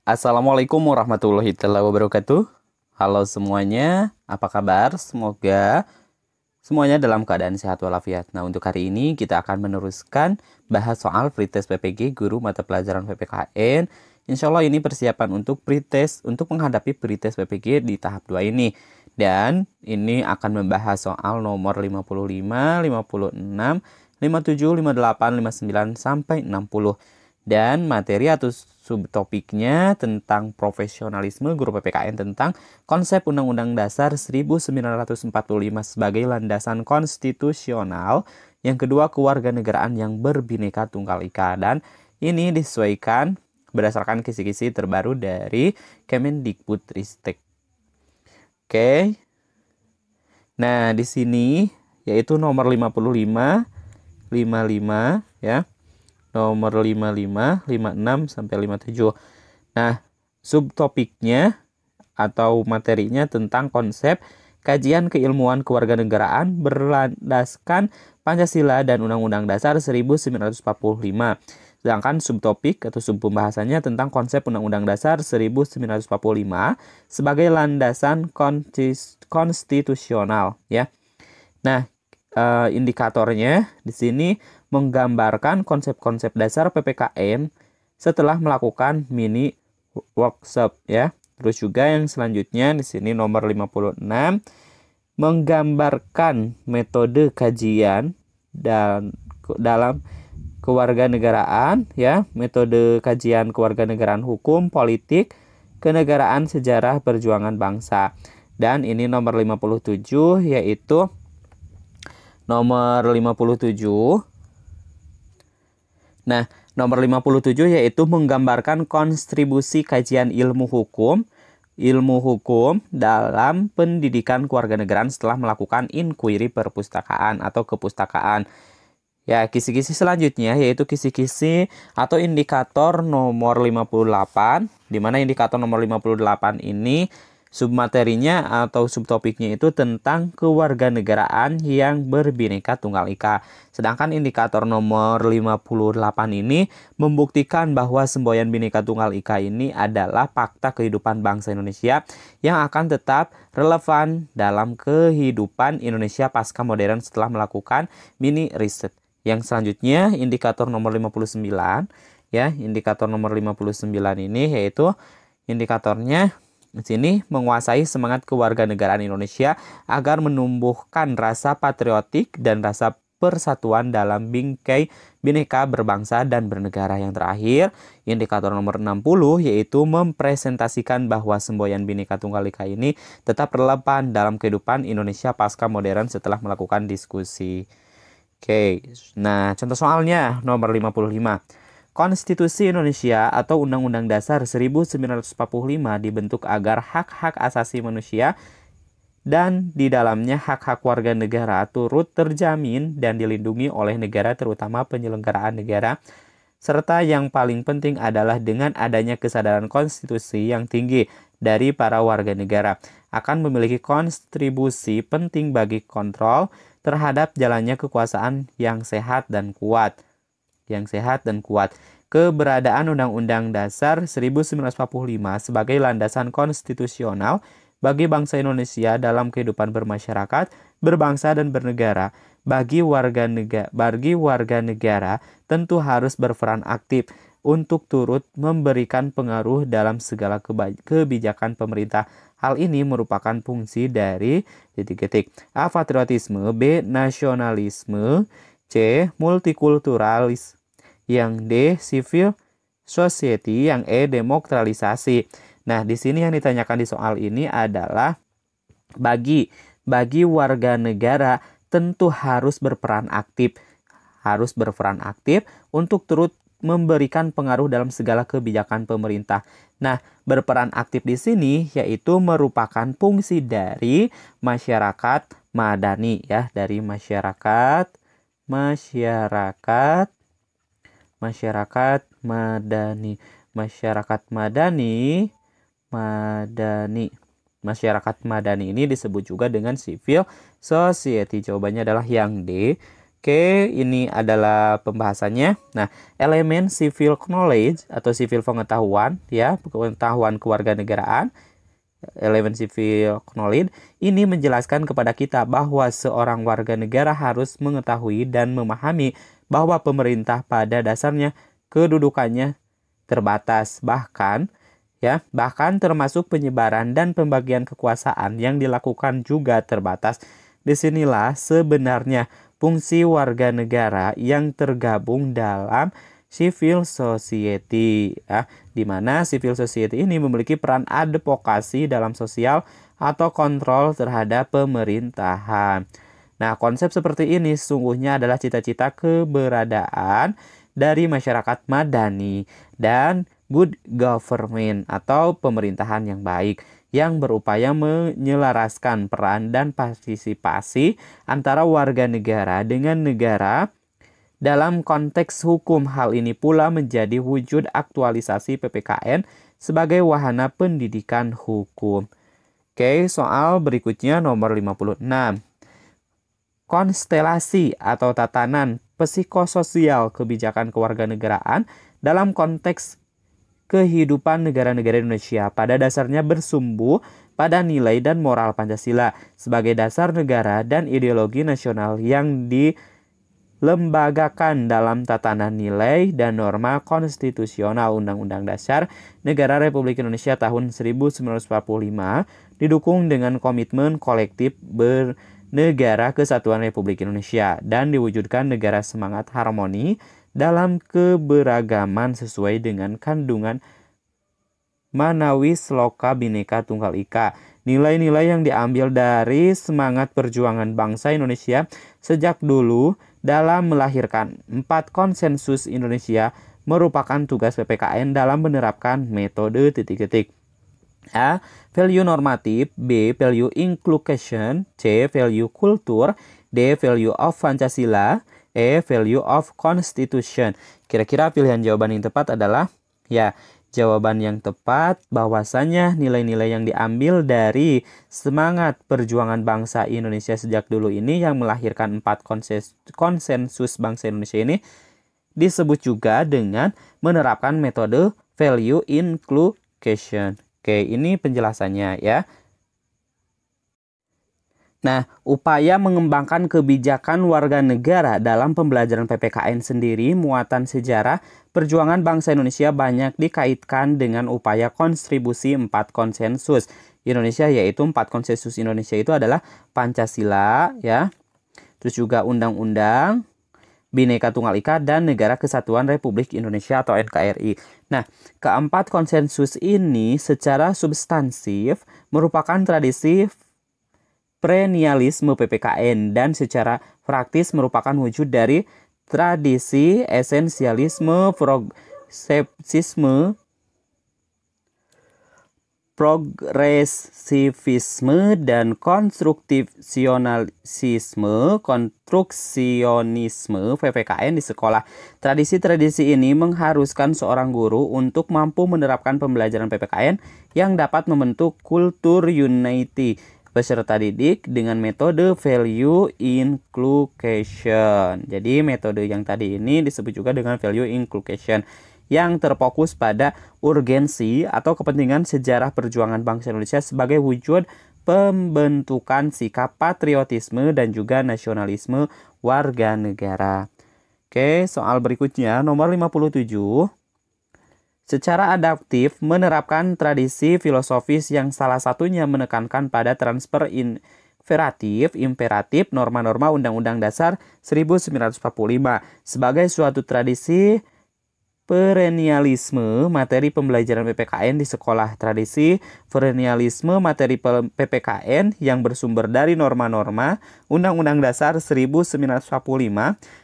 Assalamualaikum warahmatullahi wabarakatuh. Halo semuanya, apa kabar? Semoga semuanya dalam keadaan sehat walafiat. Nah, untuk hari ini kita akan meneruskan bahas soal pretest PPG guru mata pelajaran PPKN. Insya Allah ini persiapan untuk pretest, untuk menghadapi pretest PPG di tahap 2 ini. Dan ini akan membahas soal nomor 55, 56, 57, 58, 59, sampai 60. Dan materi atau subtopiknya tentang profesionalisme guru PPKN tentang konsep Undang-Undang Dasar 1945 sebagai landasan konstitusional. Yang kedua, kewarganegaraan yang berbineka tunggal ika. Dan ini disesuaikan berdasarkan kisi-kisi terbaru dari Kemendikbudristek. Oke. Nah, di sini yaitu nomor 55, 55 ya. Nomor 55, 56 sampai 57. Nah, subtopiknya atau materinya tentang konsep kajian keilmuan kewarganegaraan berlandaskan Pancasila dan Undang-Undang Dasar 1945. Sedangkan subtopik atau subpembahasannya tentang konsep Undang-Undang Dasar 1945 sebagai landasan konstitusional ya. Nah, indikatornya di sini menggambarkan konsep-konsep dasar PPKN setelah melakukan mini workshop ya. Terus juga yang selanjutnya di sini nomor 56 menggambarkan metode kajian dan dalam kewarganegaraan ya, metode kajian kewarganegaraan hukum, politik, kenegaraan, sejarah, perjuangan bangsa. Dan ini nomor 57 yaitu nomor 57. Nah, nomor 57 yaitu menggambarkan kontribusi kajian ilmu hukum dalam pendidikan kewarganegaraan setelah melakukan inquiry perpustakaan atau kepustakaan. Ya, kisi-kisi selanjutnya yaitu kisi-kisi atau indikator nomor 58, di mana indikator nomor 58 ini submaterinya atau subtopiknya itu tentang kewarganegaraan yang berbineka tunggal ika. Sedangkan indikator nomor 58 ini membuktikan bahwa semboyan Bhinneka Tunggal Ika ini adalah fakta kehidupan bangsa Indonesia yang akan tetap relevan dalam kehidupan Indonesia pasca modern setelah melakukan mini riset. Yang selanjutnya indikator nomor 59 ya, indikator nomor 59 ini yaitu indikatornya di sini menguasai semangat kewarganegaraan Indonesia agar menumbuhkan rasa patriotik dan rasa persatuan dalam bingkai bineka berbangsa dan bernegara. Yang terakhir, indikator nomor 60 yaitu mempresentasikan bahwa semboyan Bhinneka Tunggal Ika ini tetap relevan dalam kehidupan Indonesia pasca modern setelah melakukan diskusi. Oke, nah contoh soalnya nomor 55. Konstitusi Indonesia atau Undang-Undang Dasar 1945 dibentuk agar hak-hak asasi manusia dan di dalamnya hak-hak warga negara turut terjamin dan dilindungi oleh negara terutama penyelenggaraan negara. Serta yang paling penting adalah dengan adanya kesadaran konstitusi yang tinggi dari para warga negara akan memiliki kontribusi penting bagi kontrol terhadap jalannya kekuasaan yang sehat dan kuat. Keberadaan Undang-Undang Dasar 1945 sebagai landasan konstitusional bagi bangsa Indonesia dalam kehidupan bermasyarakat, berbangsa dan bernegara. Bagi warga negara tentu harus berperan aktif untuk turut memberikan pengaruh dalam segala kebijakan pemerintah. Hal ini merupakan fungsi dari A. Patriotisme, B. Nasionalisme, C. Multikulturalis, yang D. Civil society, yang E. Demokratisasi. Nah, di sini yang ditanyakan di soal ini adalah bagi warga negara tentu harus berperan aktif untuk turut memberikan pengaruh dalam segala kebijakan pemerintah. Nah, berperan aktif di sini yaitu merupakan fungsi dari masyarakat madani ya, dari masyarakat madani. Masyarakat madani ini disebut juga dengan civil society. Jawabannya adalah yang D, Oke, ini adalah pembahasannya. Nah, elemen civil knowledge atau civil pengetahuan, ya, pengetahuan kewarganegaraan, elemen civil knowledge ini menjelaskan kepada kita bahwa seorang warga negara harus mengetahui dan memahami bahwa pemerintah pada dasarnya kedudukannya terbatas, bahkan termasuk penyebaran dan pembagian kekuasaan yang dilakukan juga terbatas. Disinilah sebenarnya fungsi warga negara yang tergabung dalam civil society, ya, di mana civil society ini memiliki peran advokasi dalam sosial atau kontrol terhadap pemerintahan. Nah, konsep seperti ini sesungguhnya adalah cita-cita keberadaan dari masyarakat madani dan good government atau pemerintahan yang baik, yang berupaya menyelaraskan peran dan partisipasi antara warga negara dengan negara dalam konteks hukum. Hal ini pula menjadi wujud aktualisasi PPKN sebagai wahana pendidikan hukum. Oke, soal berikutnya nomor 56. Konstelasi atau tatanan psikososial kebijakan kewarganegaraan dalam konteks kehidupan negara-negara Indonesia pada dasarnya bersumbu pada nilai dan moral Pancasila sebagai dasar negara dan ideologi nasional yang dilembagakan dalam tatanan nilai dan norma konstitusional Undang-Undang Dasar Negara Republik Indonesia tahun 1945 didukung dengan komitmen kolektif bernegara kesatuan Republik Indonesia dan diwujudkan negara semangat harmoni dalam keberagaman sesuai dengan kandungan Manawi Sloka Bhinneka Tunggal Ika. Nilai-nilai yang diambil dari semangat perjuangan bangsa Indonesia sejak dulu dalam melahirkan 4 konsensus Indonesia merupakan tugas PPKN dalam menerapkan metode titik-titik. A. Value normatif. B. Value inclusion. C. Value kultur. D. Value of Pancasila. E. Value of Constitution. Kira-kira pilihan jawaban yang tepat adalah, ya, jawaban yang tepat bahwasanya nilai-nilai yang diambil dari semangat perjuangan bangsa Indonesia sejak dulu ini yang melahirkan 4 konsensus bangsa Indonesia ini disebut juga dengan menerapkan metode value inclusion. Oke, ini penjelasannya, ya. Nah, upaya mengembangkan kebijakan warga negara dalam pembelajaran PPKN sendiri, muatan sejarah perjuangan bangsa Indonesia banyak dikaitkan dengan upaya kontribusi 4 konsensus Indonesia, yaitu 4 konsensus Indonesia itu adalah Pancasila, ya, terus juga Undang-Undang Bhinneka Tunggal Ika dan Negara Kesatuan Republik Indonesia atau NKRI. Nah, keempat konsensus ini secara substansif merupakan tradisi perennialisme PPKN dan secara praktis merupakan wujud dari tradisi esensialisme, progresivisme, dan konstruksionisme PPKN di sekolah. Tradisi-tradisi ini mengharuskan seorang guru untuk mampu menerapkan pembelajaran PPKN yang dapat membentuk kultur unity peserta didik dengan metode value inclusion. Jadi metode yang tadi ini disebut juga dengan value inclusion yang terfokus pada urgensi atau kepentingan sejarah perjuangan bangsa Indonesia sebagai wujud pembentukan sikap patriotisme dan juga nasionalisme warga negara. Oke, soal berikutnya nomor 57. Secara adaptif menerapkan tradisi filosofis yang salah satunya menekankan pada transfer imperatif norma-norma Undang-Undang Dasar 1945 sebagai suatu tradisi perennialisme materi pembelajaran PPKN di sekolah. Tradisi perennialisme materi PPKN yang bersumber dari norma-norma Undang-Undang Dasar 1945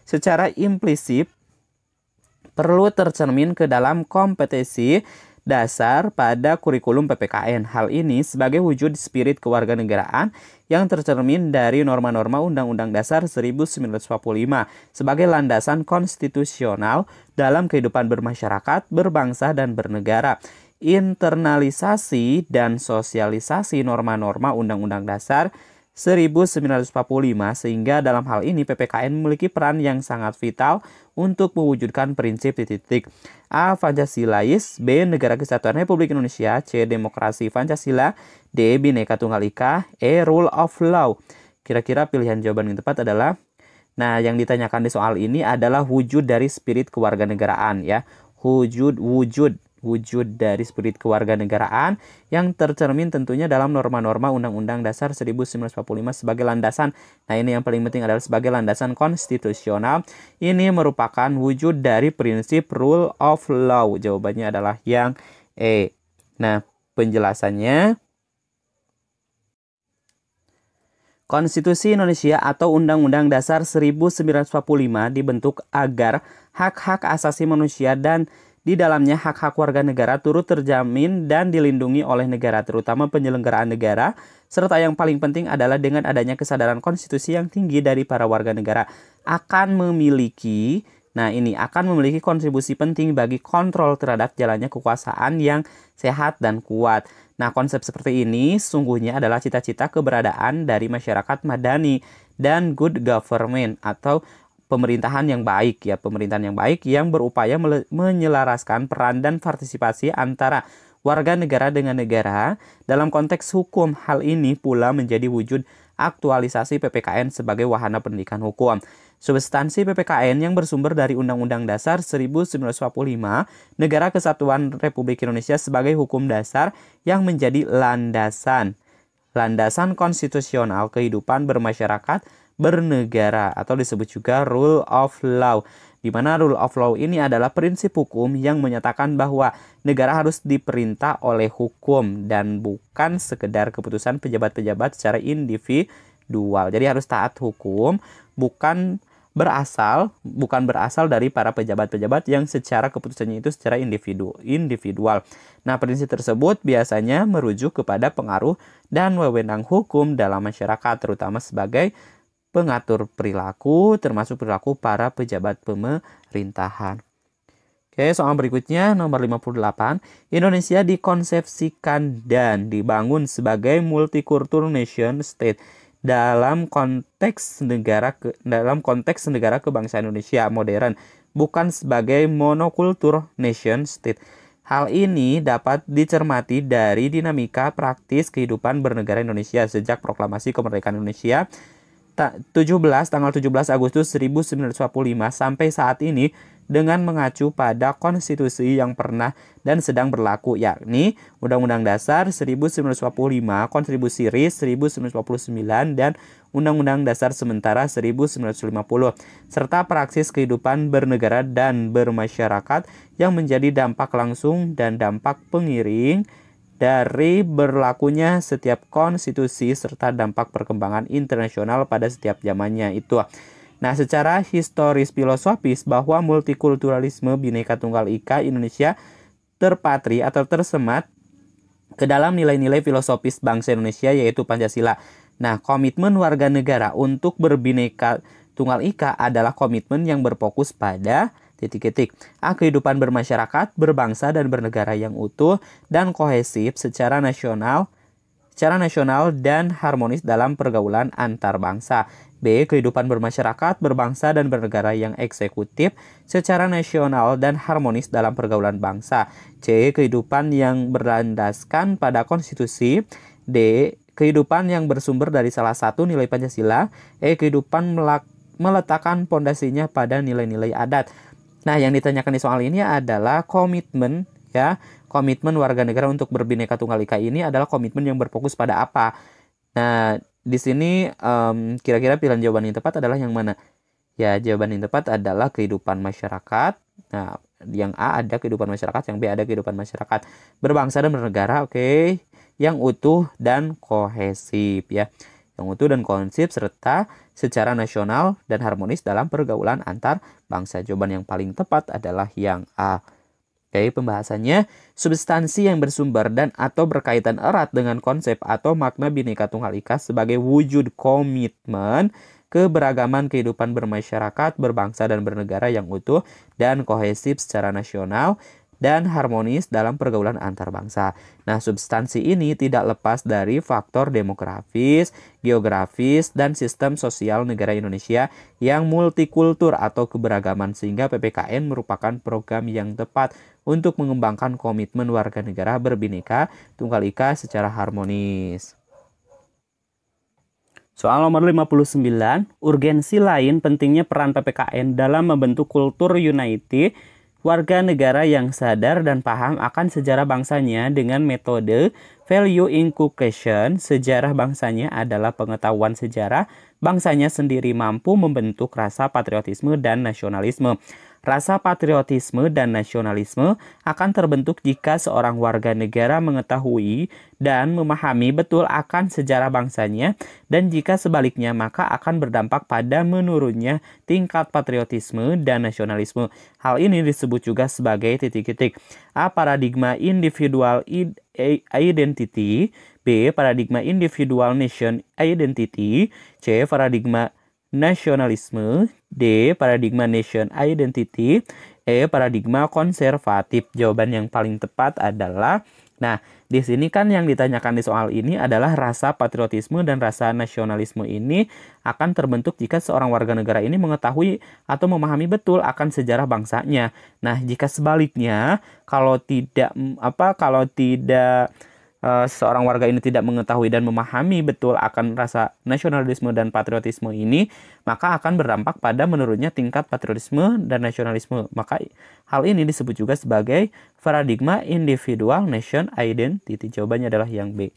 secara implisit perlu tercermin ke dalam kompetensi dasar pada kurikulum PPKN. Hal ini sebagai wujud spirit kewarganegaraan yang tercermin dari norma-norma Undang-Undang Dasar 1945 sebagai landasan konstitusional dalam kehidupan bermasyarakat, berbangsa, dan bernegara. Internalisasi dan sosialisasi norma-norma Undang-Undang Dasar 1945, sehingga dalam hal ini PPKN memiliki peran yang sangat vital untuk mewujudkan prinsip titik-titik. A. Pancasilais, B. Negara Kesatuan Republik Indonesia, C. Demokrasi Pancasila, D. Bhinneka Tunggal Ika, E. Rule of Law. Kira-kira pilihan jawaban yang tepat adalah, nah yang ditanyakan di soal ini adalah wujud dari spirit kewarganegaraan ya. Wujud dari spirit kewarganegaraan yang tercermin tentunya dalam norma-norma Undang-Undang Dasar 1945 sebagai landasan. Nah, ini yang paling penting adalah sebagai landasan konstitusional. Ini merupakan wujud dari prinsip rule of law. Jawabannya adalah yang E. Nah, penjelasannya, Konstitusi Indonesia atau Undang-Undang Dasar 1945 dibentuk agar hak-hak asasi manusia dan di dalamnya hak-hak warga negara turut terjamin dan dilindungi oleh negara, terutama penyelenggaraan negara, serta yang paling penting adalah dengan adanya kesadaran konstitusi yang tinggi dari para warga negara akan memiliki kontribusi penting bagi kontrol terhadap jalannya kekuasaan yang sehat dan kuat. Nah, konsep seperti ini sungguhnya adalah cita-cita keberadaan dari masyarakat madani dan good government atau pemerintahan yang baik ya, pemerintahan yang baik yang berupaya menyelaraskan peran dan partisipasi antara warga negara dengan negara dalam konteks hukum. Hal ini pula menjadi wujud aktualisasi PPKN sebagai wahana pendidikan hukum. Substansi PPKN yang bersumber dari Undang-Undang Dasar 1945, Negara Kesatuan Republik Indonesia sebagai hukum dasar yang menjadi landasan konstitusional kehidupan bermasyarakat bernegara atau disebut juga rule of law, di mana rule of law ini adalah prinsip hukum yang menyatakan bahwa negara harus diperintah oleh hukum dan bukan sekedar keputusan pejabat-pejabat secara individual. Jadi harus taat hukum, bukan berasal dari para pejabat-pejabat yang secara keputusannya itu secara individual. Nah, prinsip tersebut biasanya merujuk kepada pengaruh dan wewenang hukum dalam masyarakat, terutama sebagai pengatur perilaku, termasuk perilaku para pejabat pemerintahan. Oke, soal berikutnya nomor 58. Indonesia dikonsepsikan dan dibangun sebagai multikultural nation state dalam konteks negara kebangsaan Indonesia modern, bukan sebagai monokultur nation state. Hal ini dapat dicermati dari dinamika praktis kehidupan bernegara Indonesia sejak proklamasi kemerdekaan Indonesia tanggal 17 Agustus 1945 sampai saat ini dengan mengacu pada konstitusi yang pernah dan sedang berlaku, yakni Undang-Undang Dasar 1945, Kontribusi RIS 1949, dan Undang-Undang Dasar Sementara 1950, serta praksis kehidupan bernegara dan bermasyarakat yang menjadi dampak langsung dan dampak pengiring dari berlakunya setiap konstitusi serta dampak perkembangan internasional pada setiap zamannya itu. Nah, secara historis filosofis bahwa multikulturalisme Bhinneka Tunggal Ika Indonesia terpatri atau tersemat ke dalam nilai-nilai filosofis bangsa Indonesia yaitu Pancasila. Nah, komitmen warga negara untuk berbhinneka Tunggal Ika adalah komitmen yang berfokus pada A. Kehidupan bermasyarakat, berbangsa dan bernegara yang utuh dan kohesif secara nasional dan harmonis dalam pergaulan antar bangsa. B. Kehidupan bermasyarakat, berbangsa dan bernegara yang eksekutif secara nasional dan harmonis dalam pergaulan bangsa. C. Kehidupan yang berlandaskan pada konstitusi. D. Kehidupan yang bersumber dari salah satu nilai Pancasila. E. Kehidupan meletakkan pondasinya pada nilai-nilai adat. Nah, yang ditanyakan di soal ini adalah komitmen ya. Komitmen warga negara untuk berbhinneka tunggal ika ini adalah komitmen yang berfokus pada apa? Nah, di sini kira-kira pilihan jawaban yang tepat adalah yang mana? Ya, jawaban yang tepat adalah kehidupan masyarakat. Nah, yang A ada kehidupan masyarakat, yang B ada kehidupan masyarakat berbangsa dan bernegara, oke. Yang utuh dan kohesif ya. Yang utuh dan kohesif serta secara nasional dan harmonis dalam pergaulan antar bangsa. Jawaban yang paling tepat adalah yang A. Oke, pembahasannya, substansi yang bersumber dan atau berkaitan erat dengan konsep atau makna Bhinneka Tunggal Ika sebagai wujud komitmen keberagaman kehidupan bermasyarakat, berbangsa dan bernegara yang utuh dan kohesif secara nasional, dan harmonis dalam pergaulan antar bangsa. Nah, substansi ini tidak lepas dari faktor demografis, geografis, dan sistem sosial negara Indonesia yang multikultur atau keberagaman, sehingga PPKN merupakan program yang tepat untuk mengembangkan komitmen warga negara berbineka tunggal ika secara harmonis. Soal nomor 59, urgensi lain pentingnya peran PPKN dalam membentuk kultur unity warga negara yang sadar dan paham akan sejarah bangsanya dengan metode value inculcation. Sejarah bangsanya adalah pengetahuan sejarah bangsanya sendiri mampu membentuk rasa patriotisme dan nasionalisme. Rasa patriotisme dan nasionalisme akan terbentuk jika seorang warga negara mengetahui dan memahami betul akan sejarah bangsanya, dan jika sebaliknya maka akan berdampak pada menurunnya tingkat patriotisme dan nasionalisme. Hal ini disebut juga sebagai titik-titik. A. Paradigma individual identity. B. Paradigma individual nation identity. C. Paradigma nasionalisme. D. Paradigma nation identity. E. Paradigma konservatif. Jawaban yang paling tepat adalah, nah, di sini kan yang ditanyakan di soal ini adalah rasa patriotisme dan rasa nasionalisme ini akan terbentuk jika seorang warga negara ini mengetahui atau memahami betul akan sejarah bangsanya. Nah, jika sebaliknya, kalau tidak seorang warga ini tidak mengetahui dan memahami betul akan rasa nasionalisme dan patriotisme ini, maka akan berdampak pada menurunnya tingkat patriotisme dan nasionalisme. Maka hal ini disebut juga sebagai paradigma individual nation identity. Jawabannya adalah yang B.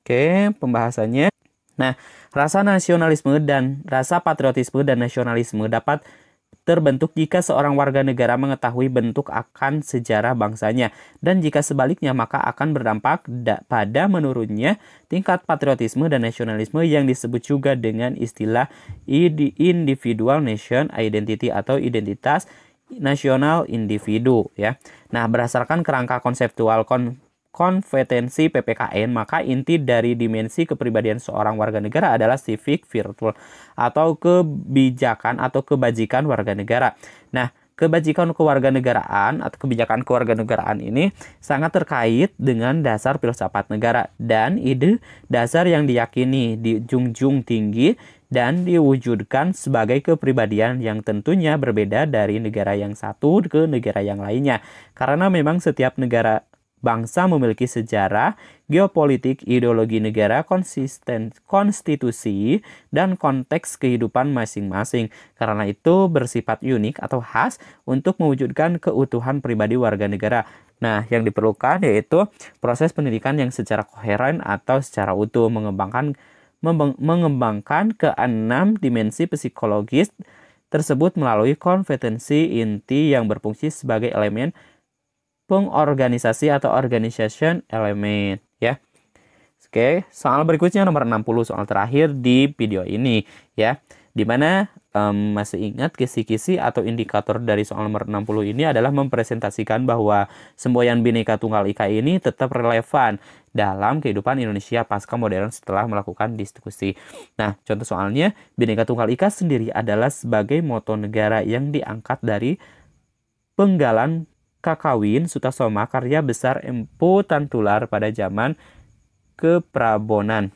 Oke, pembahasannya. Nah, rasa nasionalisme dan rasa patriotisme dan nasionalisme dapat terbentuk jika seorang warga negara mengetahui bentuk akan sejarah bangsanya, dan jika sebaliknya maka akan berdampak pada menurunnya tingkat patriotisme dan nasionalisme yang disebut juga dengan istilah individual nation identity atau identitas nasional individu, ya. Nah, berdasarkan kerangka konseptual kompetensi PPKN, maka inti dari dimensi kepribadian seorang warga negara adalah civic virtue atau kebijakan atau kebajikan warga negara. Nah, kebajikan kewarganegaraan atau kebijakan kewarganegaraan ini sangat terkait dengan dasar filsafat negara dan ide dasar yang diyakini, dijunjung tinggi, dan diwujudkan sebagai kepribadian yang tentunya berbeda dari negara yang satu ke negara yang lainnya. Karena memang setiap negara bangsa memiliki sejarah, geopolitik, ideologi negara, konstitusi, dan konteks kehidupan masing-masing. Karena itu bersifat unik atau khas untuk mewujudkan keutuhan pribadi warga negara. Nah, yang diperlukan yaitu proses pendidikan yang secara koheren atau secara utuh, mengembangkan keenam dimensi psikologis tersebut melalui kompetensi inti yang berfungsi sebagai elemen pengorganisasi atau organization element, ya. Oke, soal berikutnya nomor 60, soal terakhir di video ini, ya. Dimana masih ingat kisi-kisi atau indikator dari soal nomor 60 ini adalah mempresentasikan bahwa semboyan Bhinneka Tunggal Ika ini tetap relevan dalam kehidupan Indonesia pasca modern setelah melakukan diskusi. Nah, contoh soalnya, Bhinneka Tunggal Ika sendiri adalah sebagai moto negara yang diangkat dari penggalan Kakawin Sutasoma, karya besar Empu Tantular pada zaman Keprabonan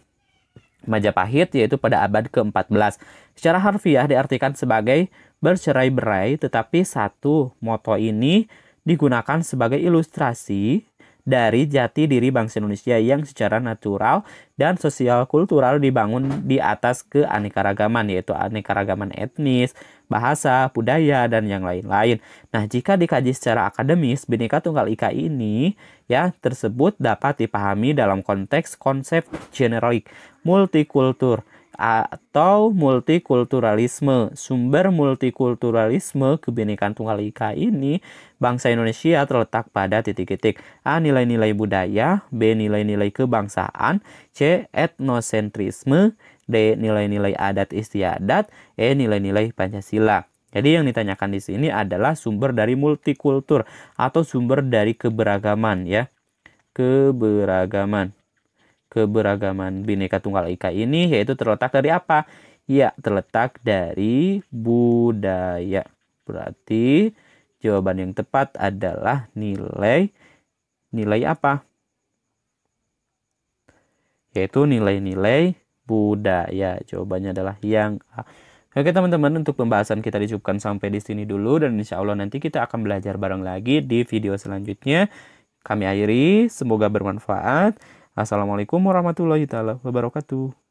Majapahit, yaitu pada abad ke-14. Secara harfiah diartikan sebagai bercerai-berai, tetapi satu moto ini digunakan sebagai ilustrasi dari jati diri bangsa Indonesia yang secara natural dan sosial kultural dibangun di atas keanekaragaman, yaitu anekaragaman etnis, bahasa, budaya, dan yang lain-lain. Nah, jika dikaji secara akademis, Bhinneka Tunggal Ika ini ya tersebut dapat dipahami dalam konteks konsep generik multikultur atau multikulturalisme. Sumber multikulturalisme kebinekaan Tunggal Ika ini bangsa Indonesia terletak pada titik-titik: A. Nilai-nilai budaya, B. Nilai-nilai kebangsaan, C. Etnosentrisme, D. Nilai-nilai adat istiadat, E. Nilai-nilai Pancasila. Jadi yang ditanyakan di sini adalah sumber dari multikultur atau sumber dari keberagaman, ya. Keberagaman Bhinneka Tunggal Ika ini yaitu terletak dari apa? Ya, terletak dari budaya. Berarti Jawaban yang tepat adalah nilai apa? Yaitu nilai-nilai budaya. Jawabannya adalah yang A. Oke teman-teman, untuk pembahasan kita dicukupkan sampai di sini dulu, dan insya Allah nanti kita akan belajar bareng lagi di video selanjutnya. Kami akhiri, semoga bermanfaat. Assalamualaikum warahmatullahi wabarakatuh.